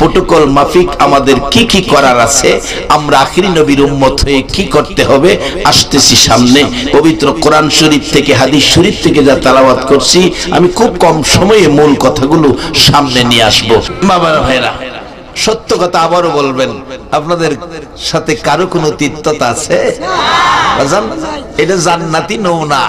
Protocol মাফিক আমাদের কি কি করার আছে, আমরা আখিরি নবীর উম্মত হয়ে কি করতে হবে আসতেছি সামনে। পবিত্র কোরআন শরীফ থেকে হাদিস শরীফ থেকে যা তেলাওয়াত করছি আমি খুব কম সময়ে মূল কথাগুলো সামনে নিয়ে আসবো। বাবারা ভাইরা, সত্য কথা আবারও বলবেন, আপনাদের সাথে কারো কোনো তিক্ততা আছে? এটা জান্নাতি নৌনা,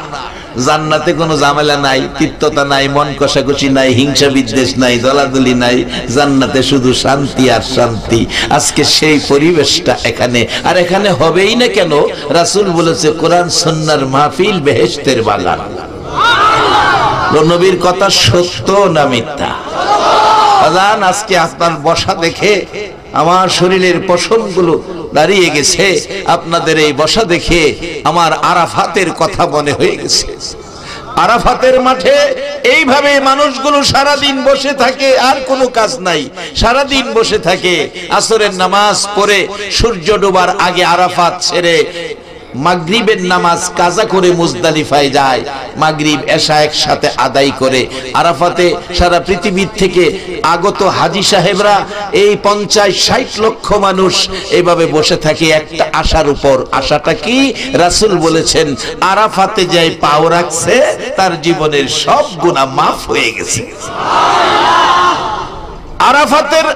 জান্নাতে কোনো ঝামেলা নাই, তিক্ততা নাই, মন কষাকষি নাই, হিংসা বিদ্বেষ নাই, দলাদলি নাই। জান্নাতে শুধু শান্তি আর শান্তি। আজকে সেই পরিবেশটা এখানে, আর এখানে হবেই না কেন? রাসূল বলেছে কোরআন সুন্নাহর মাহফিল বেহেশতের বাগান। নবীর কথা সত্য না মিথ্যা? আজান, আজকে আপনার বসা দেখে আমার শরীরের পশমগুলো দাঁড়িয়ে গেছে, আপনাদের এই বসা দেখে আমার আরাফাতের কথা মনে হয়ে গেছে। আরাফাতের মাঠে এইভাবে মানুষগুলো সারাদিন বসে থাকে, আর কোনো কাজ নাই, সারাদিন বসে থাকে। আসরের নামাজ পড়ে সূর্য ডোবার আগে আরাফাত ছেড়ে মাগরিবের নামাজ কাজা করে মুজদালিফায় যায়, মাগরিব এশা একসাথে আদায় করে আরাফাতে সারা পৃথিবীর থেকে আগত হাজী সাহেবরা এই 50-60 লক্ষ মানুষ এইভাবে বসে থাকে একটা আশার উপর। আশাটা কি? রাসূল বলেছেন আরাফাতে যাই পাও রাখছে তার জীবনের সব গুনাহ মাফ হয়ে গেছে। আরাফাতের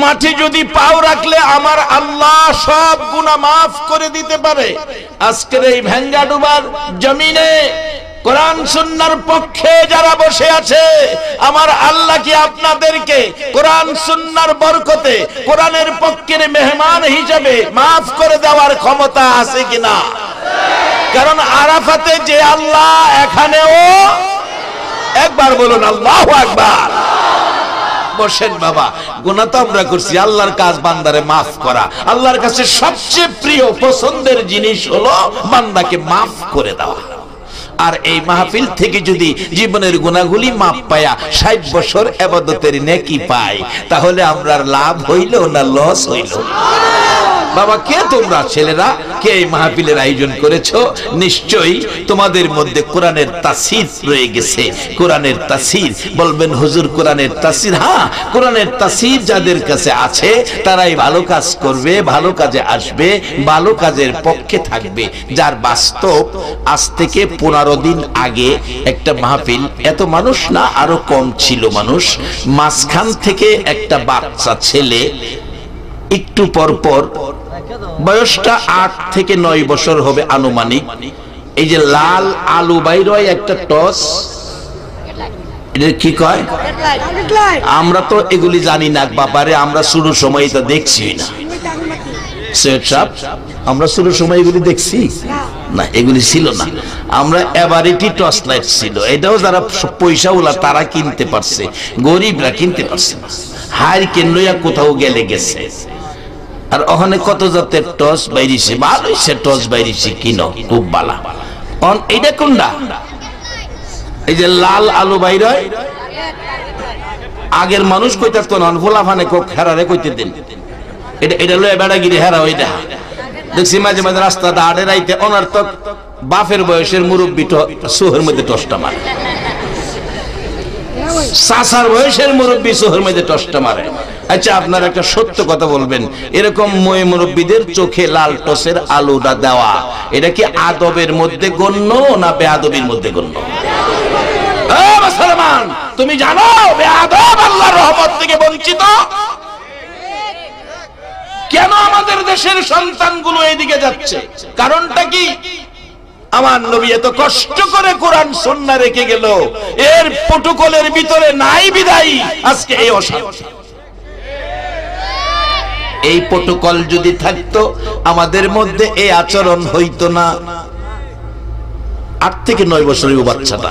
মাঠে যদি পাও রাখলে আমার আল্লাহ সব গুনাহ মাফ করে দিতে পারে। আজকের এই ভেঙ্গাডুবার জমিনে কোরআন সুন্নাহর পক্ষে যারা বসে আছে, আমার আল্লাহ কি আপনাদেরকে কোরআন সুন্নাহর বরকতে কোরআনের পক্ষের মেহমান হিসেবে মাফ করে দেওয়ার ক্ষমতা আছে কিনা? কারণ আরাফাতে যে আল্লাহ, এখানেও একবার বলুন আল্লাহু আকবার। বসেন বাবা, গুনাহ তো আমরা করছি, আল্লাহর কাজ বান্দারে মাফ করা। আল্লাহর কাছে সবচেয়ে প্রিয় পছন্দের জিনিস হলো বান্দাকে মাফ করে দেওয়া। আর এই মাহফিল থেকে যদি জীবনের গুনাহগুলি মাপ পায়া 60 বছর ইবাদতের নেকি পাই, তাহলে আমরা লাভ হইল না লস হইল? বাবা, কে তোমরা ছেলেরা, কে এই মাহফিলের আয়োজন করেছো? নিশ্চয়ই তোমাদের মধ্যে কোরআনের তাসির রয়ে গেছে। কোরআনের তাসির বলবেন হুজুর, কোরআনের তাসির? হ্যাঁ, কোরআনের তাসির যাদের কাছে আছে তারাই ভালো কাজ করবে, ভালো কাজে আসবে, ভালো কাজের পক্ষে থাকবে। যার বাস্তব আজ থেকে 15 দিন আগে একটা মাহফিল, এত মানুষ না, আরো কম ছিল মানুষ, মাঝখান থেকে একটা বাচ্চা ছেলে একটু পর পর, বয়সটা 8 থেকে 9 বছর হবে আনুমানিক, এই যে লাল আলু বাইর হয় একটা টস, এটা কি কয়? আমরা তো এগুলি জানি না বাবারে, আমরা শুরু সময় তো দেখছি না। আমরা শুরু সময় এগুলি দেখছি না, এগুলি ছিল না। আমরা এভারেটি টর্চ লাইট ছিল, এটাও যারা পয়সাওয়ালা তারা কিনতে পারছে, গরিবরা কিনতে পারছে না। হার কেন্দ্রয়া কোথাও গেলে গেছে। আর ওখানে কত জাতের টস বাইরিছে, ভালো হইছে টস বাইরিছে, কিনো খুব ভালো। এইটা কোনটা? এই যে লাল আলু বাইর হয়, আগের মানুষ কইতে তো নন, ফোলাফানে কোক হেরারে কইতে দিন, এটা লয়ে বেড়াগিরি হেরা। ওইটা দেখছি মাঝে মাঝে রাস্তা দাঁড়ে রাইতে অনার্থক বাপের বয়সের মুরব্বী সোহের মধ্যে টসটা মারে, চাচার বয়সের মুরব্বী সোহের মধ্যে টসটা মারে। আচ্ছা, আপনার একটা সত্য কথা বলবেন, এরকম মই মুরব্বীদের চোখে লাল টসের আলুটা দেওয়া, এটা কি আদবের মধ্যে গণ্য না বেয়াদবির মধ্যে গণ্য? মুসলমান, তুমি জানো বেয়াদব আল্লাহর রহমত থেকে বঞ্চিত? কেন আমাদের দেশের সন্তানগুলো এইদিকে যাচ্ছে? কারণটা কি? আমার নবী এত কষ্ট করে কোরআন সুন্নাহ রেখে গেল, এর প্রটোকলের ভিতরে নাই বিদায়ী আজকে এই অশান্তি। এই প্রটোকল যদি থাকতো আমাদের মধ্যে এই আচরণ হইতো না। 8 থেকে 9 বছরের বাচ্চাটা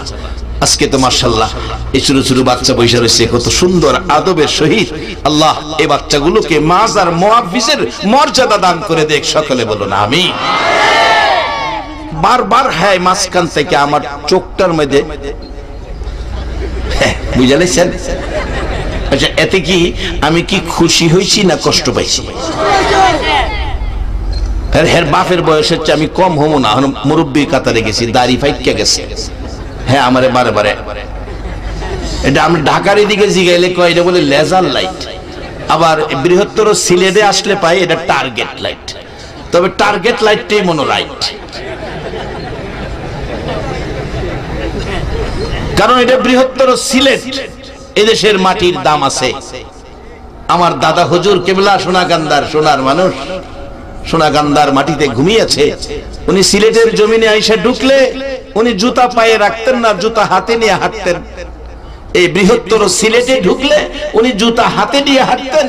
আজকে তো মাশাআল্লাহ এই ছোট ছোট বাচ্চা বৈশা রয়েছে, কত সুন্দর আদবের সহিত আল্লাহ এই বাচ্চাগুলোকে মাজার মুআফিজের মর্যাদা দান করে দেখ। সকলে বলুন আমিন। বারবার হ্যাঁ, মাঝখান থেকে আমার চোখটার মধ্যে বুঝালেছেন? আচ্ছা, এতে কি আমি কি খুশি হয়েছি না কষ্ট পাইছি? হের বাপের বয়সের চেয়ে আমি কম হবো না, মুরব্বীর কাতারে গেছি, দাড়ি ফাইকা গেছে। হ্যাঁ, আমারে বারে বারে এটা আমি ঢাকার দিকে জিগাইলে কয়, এটা বলে লেজার লাইট। আবার বৃহত্তর সিলেটে আসলে পাই এটা টার্গেট লাইট, তবে টার্গেট লাইটটাই মনে রাইট, কারণ এটা বৃহত্তর সিলেট, এদেশের মাটির দাম আছে। আমার দাদা হুজুর কেবলা সোনাকান্দার, সোনার মানুষ, সোনাকান্দার মাটিতে ঘুমিয়েছে। উনি সিলেটের জমিনে আইসা ঢুকলে উনি জুতা পায়ে রাখতেন না, জুতা হাতে নিয়ে হাঁটতেন। এই বৃহত্তর সিলেটে ঢুকলে উনি জুতা হাতে নিয়ে হাঁটতেন।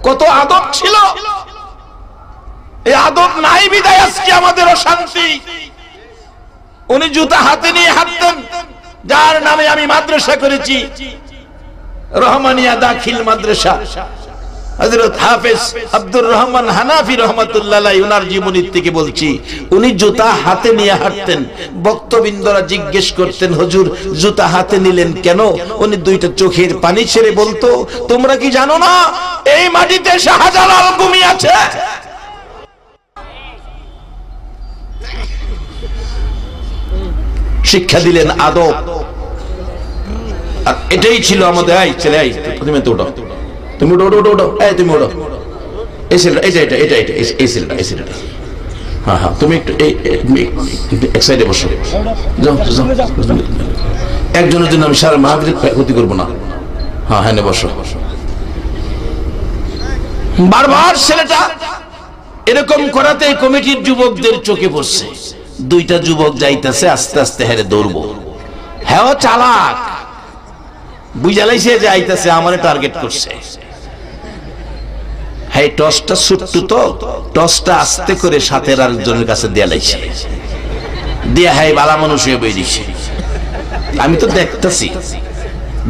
কত আদব ছিল, এই আদব নাই বিদায় আজকে আমাদের অশান্তি। উনি জুতা হাতে নিয়ে হাঁটতেন, যার নামে আমি মাদ্রাসা করেছি, রহমানিয়া দাখিল মাদ্রাসা। হযরত হাফেজ আব্দুর রহমান হানাফি রাহমাতুল্লাহ আলাইহি ওনার জীবনী থেকে বলছি, উনি জুতা হাতে নিয়ে হাঁটতেন। ভক্তবৃন্দরা জিজ্ঞেস করতেন, হুজুর জুতা হাতে নিলেন কেন? উনি দুইটা চোখের পানি ছেড়ে বলতো, তোমরা কি জানো না এই মাটিতে শাহজালাল ঘুমিয়ে আছে? শিক্ষা দিলেন আদব। আর এটাই ছিল আমাদের, এই ছেলে এই তুমি তো ওঠো, তুমি ওঠো ওঠো ওঠো, এই তুমি ওঠো, এই ছেলেটা, এটা এটা এটা এটা এই ছেলেটা, এই ছেলেটা, হ্যাঁ হ্যাঁ তুমি একটু এক সাইডে বসো, যাও যাও, একজনের জন্য আমি সারা মাহফিলের ক্ষতি করবো না। হ্যাঁ হ্যাঁ বসো। বারবার ছেলেটা এরকম করাতে কমিটির যুবকদের চোখে পড়ছে। দুইটা যুবক যাইতেছে, আস্তে আস্তে হেরে দৌড়বো। হ্যাঁ চালাক, বুঝালাইছে যে আইতাছে আমারে টার্গেট করছে। হ্যাঁ টসটা ছুট্টু, তো টসটা আস্তে করে সাথের আরেকজনের কাছে দিয়া লাইছে, দিয়া হ্যাঁ বালা মানুষ হয়ে বই দিছে। আমি তো দেখতেছি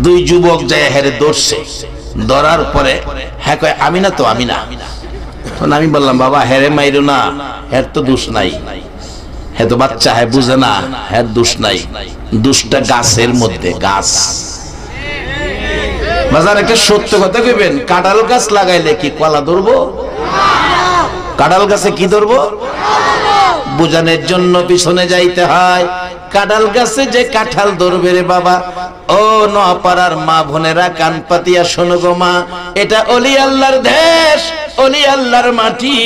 দুই যুবক যায় হেরে দৌড়ছে। ধরার পরে হ্যাঁ কয় আমি না, তো আমি না। তখন আমি বললাম, বাবা হেরে মাইরো না, হের তো দোষ নাই, হ্যাঁ তো বাচ্চা, হ্যাঁ বুঝে না, হ্যাঁ দোষ নাই, দোষটা গাছের মধ্যে। গাছ বাজার একটা সত্য কথা কইবেন, কাঁঠাল গাছ লাগাইলে কি কলা ধরবো? কাঁঠাল গাছে কি ধরবো? বুঝানোর জন্য পিছনে যাইতে হয়। কাঁঠাল গাছে যে কাঁঠাল ধরবে রে বাবা, ও নোয়াপাড়ার মা বোনেরা কান পাতিয়া শোনো গো মা, এটা অলি আল্লাহর দেশ, অলি আল্লাহর মাটি।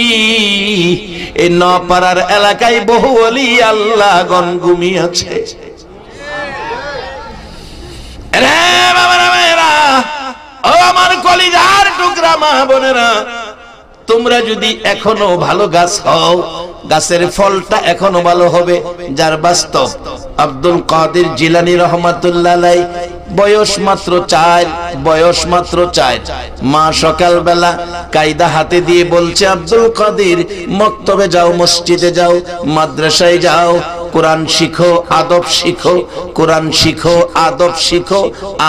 এই নোয়াপাড়ার এলাকায় বহু অলি আল্লাহ গণ ঘুমিয়েছে। ও আমার কলিজার টুকরা মা বোনেরা, তোমরা যদি এখনো ভালো গাছ হও, গাছের ফলটা এখনো ভালো হবে। যার বাস্তব আব্দুল কাদের জিলানী রহমাতুল্লাহ আলাইহি, বয়স মাত্র 4, বয়স মাত্র 4। মা সকালবেলা কায়দা হাতে দিয়ে বলছে, আব্দুল কাদের মক্তবে যাও, মসজিদে যাও, মাদ্রাসায় যাও, কোরআন শিখো, আদব শিখো, কোরআন শিখো, আদব শিখো,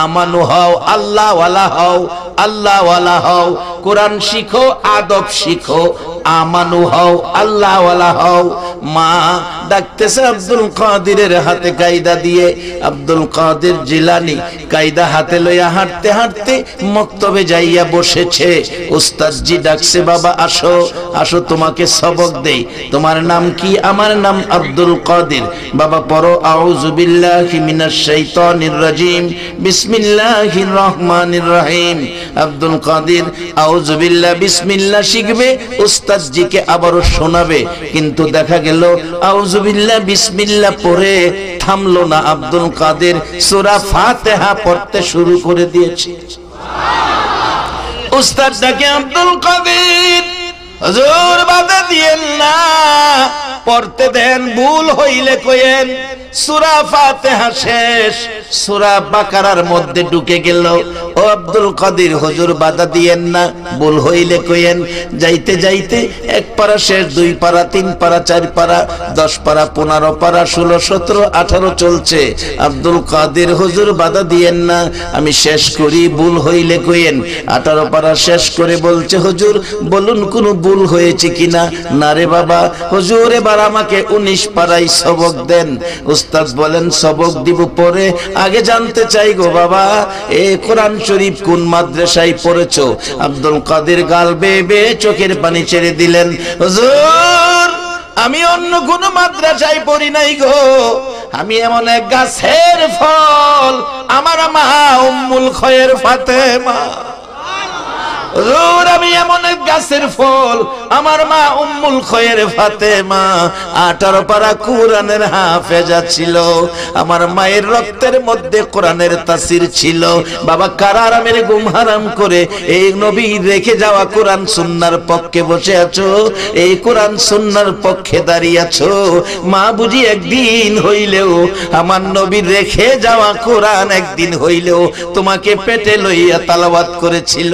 আমানু হও, আল্লাহ ওয়ালা হও, আল্লাহ ওয়ালা হও, কোরআন শিখো, আদব শিখো, আমানু হও, আল্লাহ ওয়ালা হও। মা ডাকতেছে আব্দুল কাদেরের হাতে কায়দা দিয়ে। আব্দুল কাদের জিলানী কায়দা হাতে লইয়া হাঁটতে হাঁটতে মক্তবে যাইয়া বসেছে। উস্তাদজি ডাকছে, বাবা আসো আসো, তোমাকে সবক দেই। তোমার নাম কি? আমার নাম আব্দুল কাদের। বাবা পড়ো, আউযু বিল্লাহি মিনাশ শাইতানির রাজিম, বিসমিল্লাহির রহমানির রহিম। আব্দুল কাদের আউযু বিল্লাহ বিসমিল্লাহ শিখবে, উস্তাদজিকে আবারও শোনাবে। কিন্তু দেখা গেল আউযু বিল্লাহ বিসমিল্লাহ পড়ে থামলো না। আব্দুল কাদের সূরা ফাতিহা পড়তে শুরু করে দিয়েছে। উস্তাদ ডাকে, আব্দুল কাদের হুজুর বাধা দিয়েন না, পড়তে দেন, ভুল হইলে কইেন। সূরা ফাতিহা শেষ, সূরা বাকারার মধ্যে ঢুকে গেল। ও আব্দুল কাদের হুজুর বাধা দিয়েন না, ভুল হইলে কইেন। যাইতে যাইতে 1 পারা শেষ, 2 পারা, 3 পারা, 4 পারা, 10 পারা, 15 পারা, 16, 17, 18 চলছে। আব্দুল কাদের হুজুর বাধা দিয়েন না, আমি শেষ করি, ভুল হইলে কইেন। 18 পারা শেষ করে বলছে, হুজুর বলুন কোন ভুল হয়েছে কিনা। না রে বাবা, হুজুর এবার আমাকে 19 পারাই সবক দেন। উস্তাদ বলেন, সবক দিব পরে, আগে জানতে চাই গো বাবা, এ কোরআন শরীফ কোন মাদ্রাসায় পড়েছো? আব্দুল কাদের গাল বেয়ে বেয়ে চোখের পানি ছেড়ে দিলেন, হুজুর আমি অন্য কোন মাদ্রাসায় পড়ি নাই গো, আমি এমন এক গাছের ফল, আমার মা উম্মুল খয়ের ফাতেমা। হুজুর আমি এমন এক গাছের ফল, আমার মা উম্মুল খয়ের ফাতেমা 18 পারা কোরআনের হাফেজা ছিল, আমার মায়ের রক্তের মধ্যে কোরআনের তাসির ছিল। বাবা কারা আরামের ঘুম হারাম করে এই নবী রেখে যাওয়া কোরআন সুন্নাহর পক্ষে বসে আছো, এই কোরআন সুন্নাহর পক্ষে দাঁড়িয়ে আছো। মা বুঝি একদিন হইলেও আমার নবীর রেখে যাওয়া কোরআন একদিন হইলেও তোমাকে পেটে লইয়া তালাওয়াত করেছিল।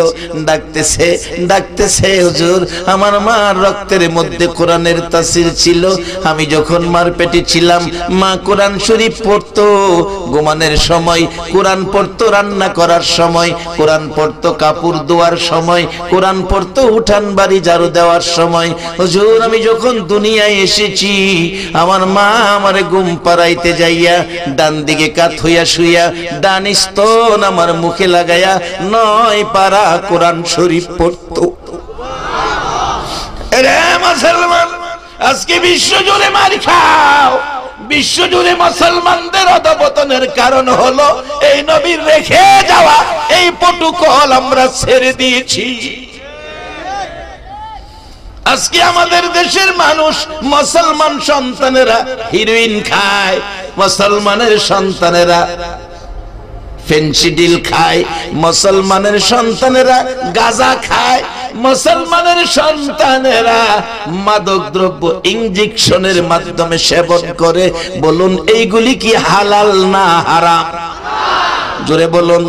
ডাকতেছে ডাকতেছে হুজুর, আমার মার রক্তের মধ্যে কোরআনের তাসির ছিল। আমি যখন মার পেটে ছিলাম মা কোরআন শরীফ পড়তো, ঘুমানোর সময় কোরআন পড়তো, রান্না করার সময় কোরআন পড়তো, কাপড় ধোয়ার সময় কোরআন পড়তো, উঠান বাড়ি ঝাড়ু দেওয়ার সময়। হুজুর আমি যখন দুনিয়ায় এসেছি আমার মা আমারে ঘুম পাড়াইতে যাইয়া ডান দিকে কাত হইয়া শুইয়া ডান স্তন আমার মুখে লাগাইয়া 9 পারা কোরআন শরীফ পড়তো। রে মুসলমান, আজকে বিশ্ব জুড়ে মার খাও, বিশ্ব জুড়ে মুসলমানদের অধঃপতনের কারণ হলো এই নবীর রেখে যাওয়া এই প্রটোকল আমরা ছেড়ে দিয়েছি। আজকে আমাদের দেশের মানুষ, মুসলমান সন্তানেরা হিরোইন খায়, মুসলমানের সন্তানেরা ফেন্সিডিল খায়, মুসলমানের সন্তানেরা গাঁজা খায়, মুসলমানের সন্তানেরা মাদক দ্রব্য ইনজেকশনের মাধ্যমে সেবন করে। বলুন এইগুলি কি হালাল না হারাম? জোরে বলুন।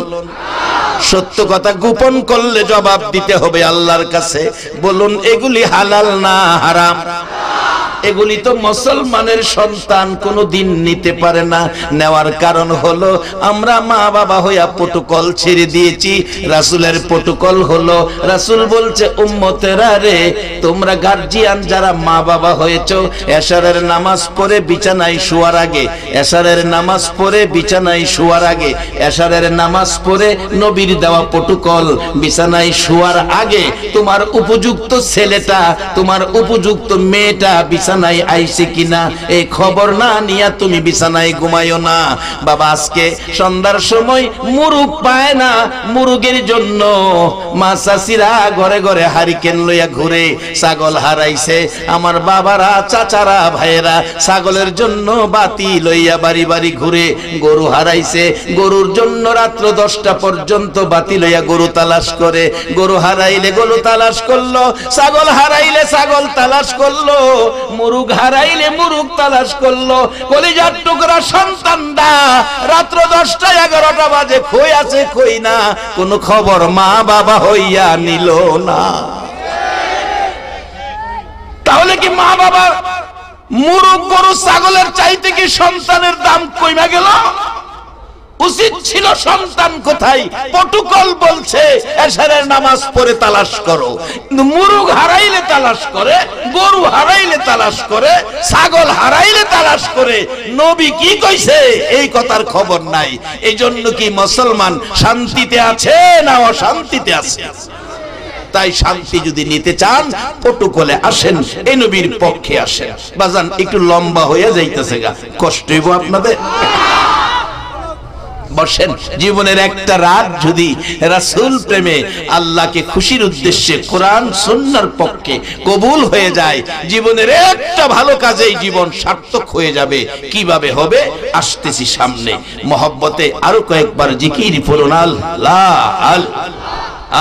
সত্য কথা গোপন করলে জবাব দিতে হবে আল্লাহর কাছে। বলুন এগুলি হালাল না হারাম? এগুলি তো মুসলমানের সন্তান কোনোদিন নিতে পারে না। নেওয়ার কারণ হলো আমরা মা বাবা হইয়া প্রটোকল ছেড়ে দিয়েছি। রাসূলের প্রটোকল হলো, রাসূল বলছে উম্মতেরা রে, তোমরা গার্জিয়ান যারা মা বাবা হয়েছো, এশারের নামাজ পড়ে বিছানায় শোয়ার আগে, এশারের নামাজ পড়ে বিছানায় শোয়ার আগে, এশারের নামাজ পড়ে নবীর দেওয়া প্রটোকল বিছানায় শোয়ার আগে তোমার উপযুক্ত ছেলেটা, তোমার উপযুক্ত মেয়েটা বিছানায় আইছে কিনা এই খবর না নিয়া তুমি বিছানায় ঘুমাইও না। বাবা আজকে সন্ধ্যার সময় মুরুগ পায় না, মুরুগের জন্য মা চাচিরা ঘরে ঘরে হারিকেন লইয়া ঘুরে। ছাগল হারাইছে, আমার বাবারা চাচারা ভাইয়েরা ছাগলের জন্য বাতি লইয়া বাড়ি বাড়ি ঘুরে। গরু হারাইছে, গরুর জন্য রাত্র 10টা পর্যন্ত বাতি লইয়া গরু তালাশ করে। গরু হারাইলে গরু তালাশ করলো, ছাগল হারাইলে ছাগল তালাশ করলো, মুরুগ হারাইলে মুরুগ তালাশ করলো। কলিজার টুকরা সন্তানটা রাত্র 10টা 11টা বাজে কই আছে কই না কোন খবর মা বাবা হইয়া নিল না। তাহলে কি মা বাবা মুরুগ গরু ছাগলের চাইতে কি সন্তানের দাম কইমা গেল? উচিত ছিল সন্তান কোথায়? প্রটোকল বলছে এশারের নামাজ পড়ে তালাশ করো। কিন্তু মুরুগ হারাইলে তালাশ করে, গরু হারাইলে তালাশ করে, ছাগল হারাইলে তালাশ করে। নবী কি কইছে এই কথার খবর নাই। এই জন্য কি মুসলমান শান্তিতে আছে না অশান্তিতে আছে? তাই শান্তি যদি নিতে চান প্রটোকলে আসেন, এই নবীর পক্ষে আসেন। বাজান একটু লম্বা হয়ে যাইতেছে গা, কষ্ট হইব আপনাদের। বসেন, জীবনের একটা রাত যদি রাসূল প্রেমে আল্লাহকে খুশির উদ্দেশ্যে কোরআন সুন্নাহর পক্ষে কবুল হয়ে যায়, জীবনের একটা ভালো কাজেই জীবন সার্থক হয়ে যাবে। কিভাবে হবে আসতেছি সামনে। মহব্বতে আরো কয়েকবার জিকির পড়ুন আল্লাহ আল্লাহ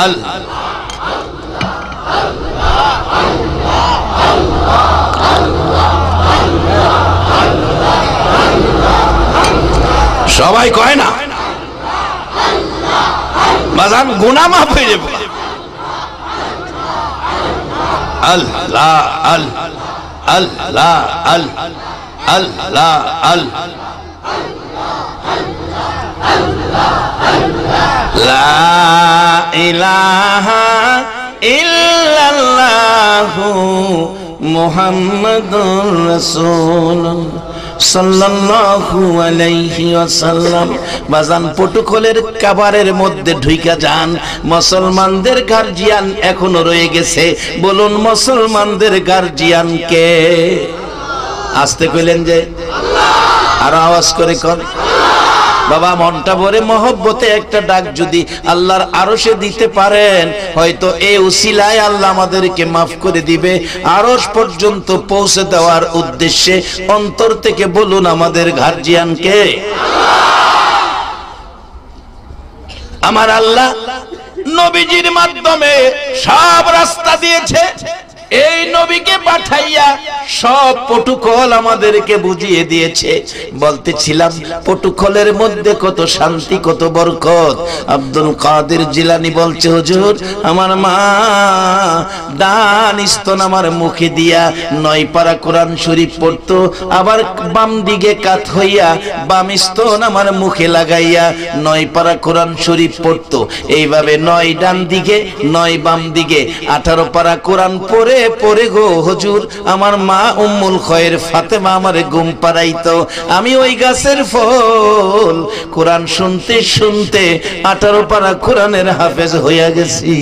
আল্লাহ। সবাই কয় না বাজান গুনাহ মাফ হয়ে যাবে। আল্লাহ আল্লাহ আল্লাহ আল্লাহ আল্লাহ লা ইলাহা ইল্লাল্লাহু মুহাম্মাদুর রাসূলুল্লাহ সাল্লাল্লাহু আলাইহি ওয়াসাল্লাম। বাজান প্রটোকলের কাবারের মধ্যে ঢুইকা যান। মুসলমানদের গার্জিয়ান এখনো রয়ে গেছে। বলুন মুসলমানদের গার্জিয়ান কে? আসতে কইলেন যে আল্লাহ, আর আওয়াজ করে কোন বাবা মনটা ভরে মহব্বতে একটা ডাক যদি আল্লাহর আরশে দিতে পারেন, হয়তো এই উসিলায় আল্লাহ আমাদেরকে মাফ করে দিবে। আরশ পর্যন্ত পৌঁছে দেওয়ার উদ্দেশ্যে অন্তর থেকে বলুন আমাদের গার্জিয়ান কে? আমার আল্লাহ নবীজির মাধ্যমে সব রাস্তা দিয়েছে। এই নবীকে পাঠাইয়া সব প্রটোকল আমাদেরকে বুঝিয়ে দিয়েছে। বলতেছিলাম প্রটোকলের মধ্যে কত শান্তি, কত বরকত। আব্দুল কাদের জিলানী বলছে, হুজুর আমার মা ডান স্তন আমার মুখে দিয়া 9 পারা কোরআন শরীফ পড়তো, আবার বাম দিকে কাত হইয়া বাম স্তন আমার মুখে লাগাইয়া 9 পারা কোরআন শরীফ পড়তো। এইভাবে 9 ডান দিকে 9 বাম দিকে 18 পারা কোরআন পড়ে পরে গো হুজুর আমার মা উম্মুল খয়ের ফাতেমা আমারে ঘুম পাড়াইতো। আমি ওই গাছের ফল কোরআন শুনতে শুনতে 18 পারা কোরআনের হাফেজ হইয়া গেছি।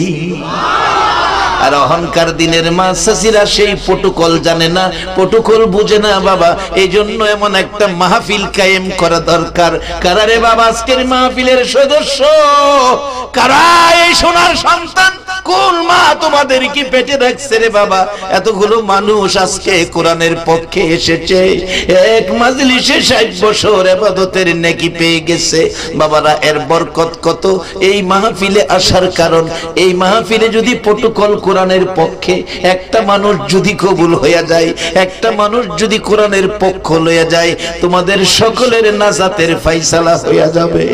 আর অহংকার দিনের মা চাচিরা সেই প্রটোকল জানে না, প্রটোকল বুঝে না বাবা। এই জন্য এমন একটা মাহফিল কায়েম করা দরকার। কারা রে বাবা আজকের মাহফিলের সদস্য? কারা এই সোনার সন্তান? কোন মা তোমাদের কি পেটে রাখছে রে বাবা? এতগুলো মানুষ আজকে কোরআনের পক্ষে এসেছে, এক মাজলিসে 60 বছর ইবাদতের নেকি পেয়ে গেছে। বাবারা এর বরকত কত। এই মাহফিলে আসার কারণ, এই মাহফিলে যদি প্রটোকল কোরআনের পক্ষে একটা মানুষ যদি কবুল হইয়া যায়, একটা মানুষ যদি কোরআনের পক্ষ লইয়া যায়, তোমাদের সকলের নাজাতের ফায়সালা হইয়া যাবে।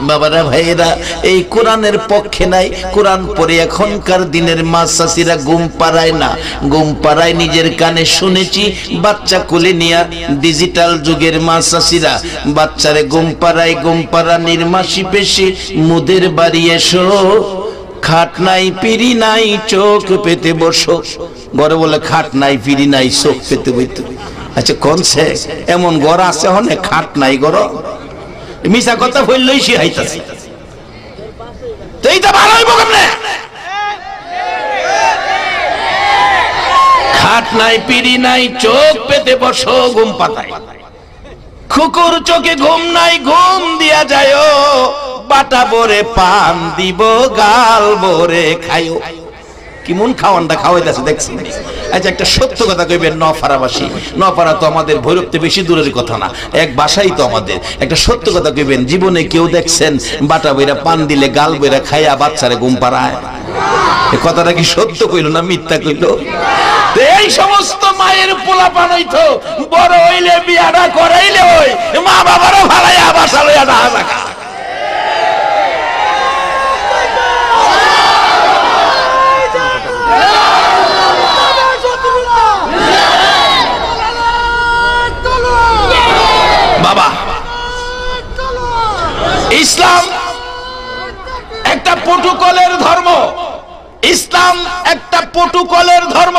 বাবারা ভাইয়েরা, এই কোরআনের পক্ষে নাই। কোরআন পড়ে এখনকার দিনের মা চাচিরা ঘুম পাড়ায় না, ঘুম পাড়ায় নিজের কানে শুনেছি। বাচ্চা কোলে নিয়া ডিজিটাল যুগের মা চাচিরা বাচ্চারে ঘুম পাড়ায়, ঘুম পাড়া নির্মাসি পেশি মুদের বাড়ি এসো, খাট নাই পিড়ি নাই চোখ পেতে বসো। ঘরে বলে খাট নাই পিড়ি নাই চোখ পেতে বইতে। আচ্ছা কোনছে এমন ঘর আছে অনেক খাট নাই ঘর? মিছা কথা বললেই সে হাইতাছে। তো এইটা ভালো হইব কেমনে? খাট নাই পিড়ি নাই চোখ পেতে বসো ঘুম পাতায়। কুকুর চোখে ঘুম নাই ঘুম দিয়া যায়, বাটা ভরে পান দিব গাল ভরে খাইও। কেমন খাওয়ানটা খাওয়াইতেছে দেখছেন? আচ্ছা একটা সত্য কথা কইবেন নপাড়াবাসী, নপাড়া তো আমাদের ভৈরবতে বেশি দূরের কথা না, এক বাসাই তো আমাদের। একটা সত্য কথা কইবেন, জীবনে কেউ দেখছেন বাটা বইরা পান দিলে গাল বইরা খাইয়া বাচ্চারে ঘুম পাড়ায়? এই কথাটা কি সত্য কইল না মিথ্যা কইল? এই সমস্ত মায়ের পোলাপান হইতো বড় হইলে বিয়াটা করাইলে ওই মা বাবারও ভাড়াইয়া বাসা লইয়া না থাকা। বাবা ইসলাম একটা প্রটোকলের ধর্ম, ইসলাম একটা প্রটোকলের ধর্ম,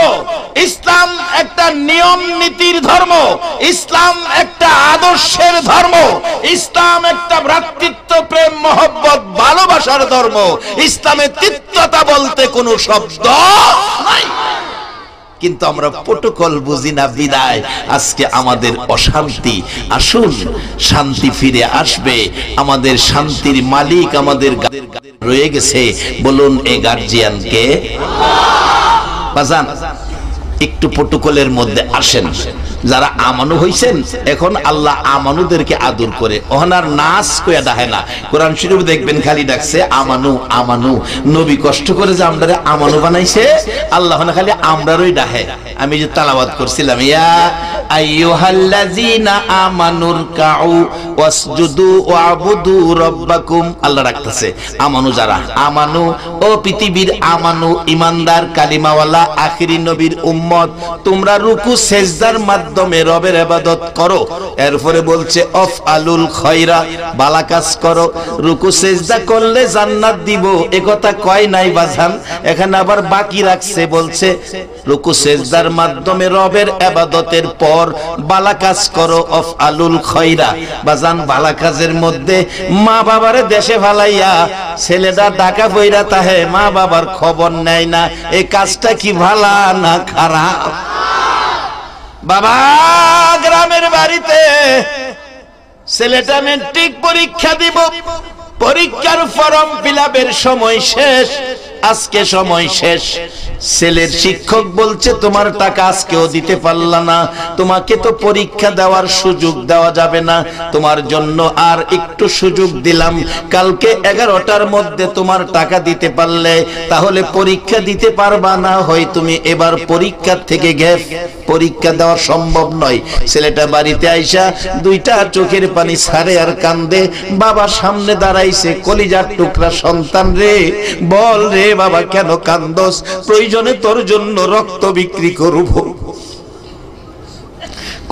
ইসলাম একটা নিয়ম নীতির ধর্ম, ইসলাম একটা আদর্শের ধর্ম, ইসলাম একটা ভ্রাতৃত্ব প্রেম মহব্বত ভালোবাসার ধর্ম। ইসলামে তিক্ততা বলতে কোনো শব্দ নাই। কিন্তু আমরা প্রটোকল বুঝি না বিদায় আজকে আমাদের অশান্তি। আসুন শান্তি ফিরে আসবে। আমাদের শান্তির মালিক আমাদের রয়ে গেছে। বলুন এই গার্জিয়ানকে? বাজান একটু প্রটোকলের মধ্যে আসেন। যারা আমানু হইছেন এখন আল্লাহ আমানুদেরকে আদর করে, ওনার নাচ কইয়া ডাহে না। কোরআন শরীফ দেখবেন খালি ডাকছে আমানু আমানু। নবী কষ্ট করে যে আমরারে আমানু বানাইছে, আল্লাহ না খালি আমরারই ডাহে। আমি যে তালাওয়াত করছিলাম ইয়া আইয়ুহাল্লাযিনা আমানুর কাউ ওয়াসজুদু ওয়াবুদু রাব্বাকুম, আল্লাহ রাখতেছে আমানু যারা আমানু, ও পৃথিবীর আমানু ইমানদার কালিমাওয়ালা আখিরি নবীর উম্মত, তোমরা রুকু সেজদার মাধ্যমে রবের ইবাদত করো। এরপরে বলছে অফ আলুল খয়রা, ভালো কাজ করো। রুকু সেজদা করলে জান্নাত দিব এ কথা কয় নাই বাজান, এখানে আবার বাকি রাখছে বলছে রুকু সেজদার মাধ্যমে রবের ইবাদতের পর ভালো কাজ করো অফ আলুল খয়রা। বাজান ভালো কাজের মধ্যে মা বাবারে দেশে ফালাইয়া ছেলেটা ঢাকা বইরা তাহে মা বাবার খবর নেয় না, এই কাজটা কি ভালো না খারাপ? বাবা গ্রামের বাড়িতে ছেলেটা ম্যাট্রিক পরীক্ষা দিব, পরীক্ষার ফর্ম ফিলআপের সময় শেষ, আজকে সময় শেষ। ছেলের শিক্ষক বলছে তোমার টাকা আজকেও দিতে পারলা না, তোমাকে তো পরীক্ষা দেওয়ার সুযোগ দেওয়া যাবে না, তোমার জন্য আর একটু সুযোগ দিলাম, কালকে 11টার মধ্যে তোমার টাকা দিতে পারলে তাহলে পরীক্ষা দিতে পারবা, না হয় তুমি এবার পরীক্ষা থেকে গ্যাপ, পরীক্ষা দেওয়া সম্ভব নয়। ছেলেটা বাড়িতে আইসা দুইটা চোখের পানি ছাড়ে আর কান্দে। বাবা সামনে দাঁড়াইছে, কলিজার টুকরা সন্তান রে, বল রে বাবা কেন কান্দোস, প্রয়োজনে তোর জন্য রক্ত বিক্রি করব।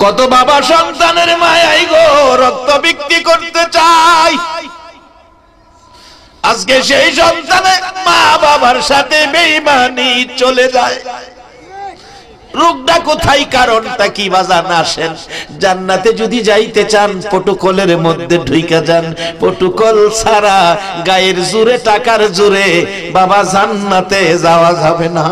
কত বাবা সন্তানের মায়াই গো রক্ত বিক্রি করতে চায়। আজকে সেই সন্তানের মা বাবার সাথে বেঈমানি চলে যায়। রোগটা কোথায়, কারণটা কি বাজান? আসেন, জান্নাতে যদি যাইতে চান প্রটোকলের মধ্যে ঢুইকা যান। প্রটোকল ছাড়া গায়ের জোরে টাকার জোরে বাবা জান্নাতে যাওয়া যাবে না।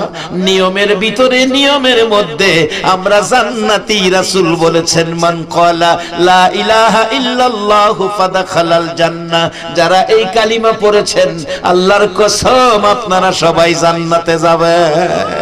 নিয়মের ভিতরে, নিয়মের মধ্যে আমরা জান্নাতি। রাসূল বলেছেন মান ক্বালা লা ইলাহা ইল্লাল্লাহু ফাদাখালাল জান্নাহ, যারা এই কালিমা পড়েছেন আল্লাহর কসম আপনারা সবাই জান্নাতে যাবেন।